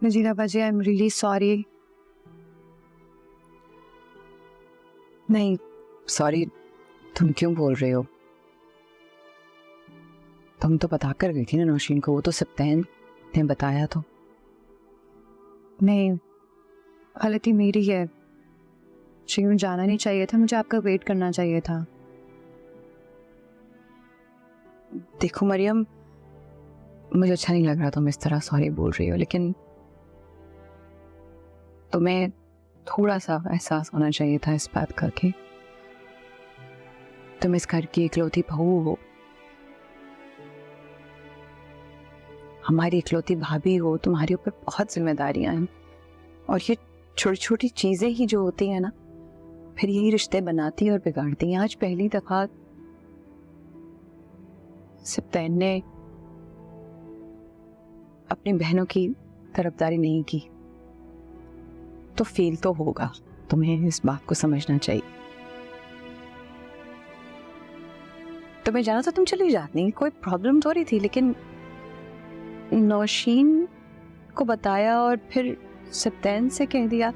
नजीरा बाजी, I am really sorry. नहीं sorry, तुम क्यों बोल रहे हो? तुम तो बता कर गई थी ना नौशीन को, वो तो सप्तैन ने बताया तो। नहीं, गलती मेरी है। मुझे जाना नहीं चाहिए था, मुझे आपका वेट करना चाहिए था। देखो मरियम, मुझे अच्छा नहीं लग रहा तुम इस तरह सॉरी बोल रही हो, लेकिन तुम्हें थोड़ा सा एहसास होना चाहिए था इस बात का कि तुम इस घर की इकलौती बहू हो, हमारी इकलौती भाभी हो, तुम्हारे ऊपर बहुत जिम्मेदारियां हैं और ये छोटी छोटी चीजें ही जो होती हैं ना, फिर यही रिश्ते बनाती और बिगाड़ती हैं। आज पहली दफा सप्तैन ने अपनी बहनों की तरफदारी नहीं की, तो फील तो होगा, तुम्हें इस बात को समझना चाहिए। तुम्हें जाना तो तुम चली जाती, कोई प्रॉब्लम तो रही थी, लेकिन नौशीन को बताया और फिर सप्तैन से कह दिया।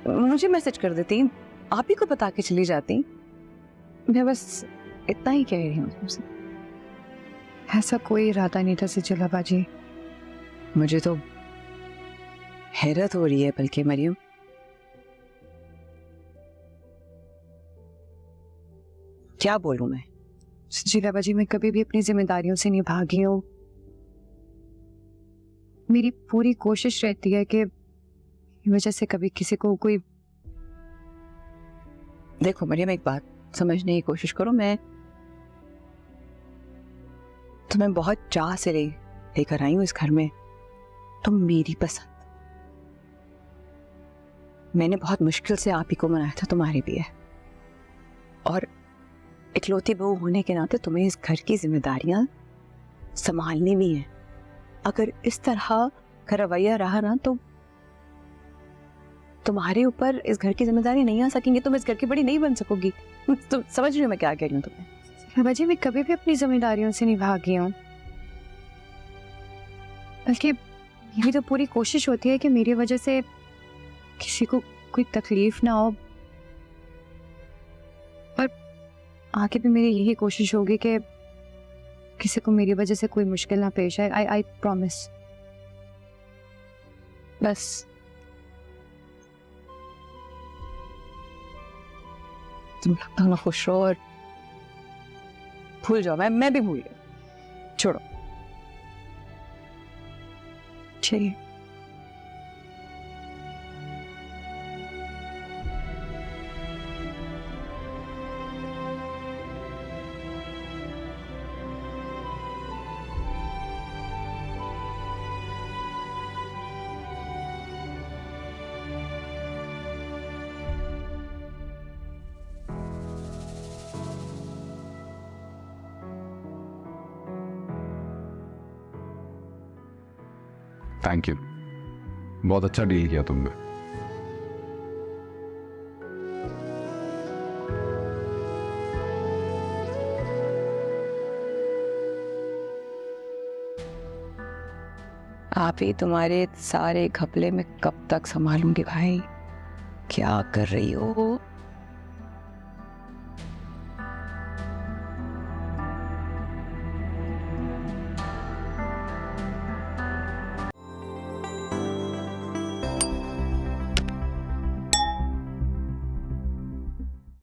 मुझे मैसेज कर देती, आप ही को बता के चली जाती। मैं बस इतना ही कह रही हूँ तुमसे। ऐसा कोई इरादा नहीं था सिजिला बाजी। मुझे तो हैरत हो रही है बल्कि मरियम, क्या बोलूं मैं? सिजिला बाजी, मैं कभी भी अपनी जिम्मेदारियों से नहीं भागी हूँ। मेरी पूरी कोशिश रहती है कि वजह से कभी किसी को कोई। देखो मरियम, एक बात समझने की कोशिश करो, मैं तुम्हें बहुत चाह से लेकर आई हूं इस घर में, तुम मेरी पसंद। मैंने बहुत मुश्किल से आप ही को मनाया था तुम्हारे लिए, और इकलौती बहू होने के नाते तुम्हें इस घर की जिम्मेदारियां संभालनी भी है। अगर इस तरह का रवैया रहा ना, तो तुम्हारे ऊपर इस घर की जिम्मेदारी नहीं आ सकेंगी, तुम इस घर की बड़ी नहीं बन सकोगी। तुम समझ रही हो मैं क्या कह रही हूँ तुम्हें? बाजी, मैं कभी भी अपनी जिम्मेदारियों से नहीं भागी हूँ, बल्कि मेरी तो पूरी कोशिश होती है कि मेरी वजह से किसी को कोई तकलीफ ना हो। और आगे भी मेरी यही कोशिश होगी कि किसी को मेरी वजह से कोई मुश्किल ना पेश आए। I promise. बस तुम लगता हो ना खुश रहो और भूल जाओ। मैं भी भूल गई, छोड़ो। चलिए। थैंक यू, बहुत अच्छा डील किया तुमने। आप ही तुम्हारे सारे घपले में कब तक संभालूंगी भाई? क्या कर रही हो?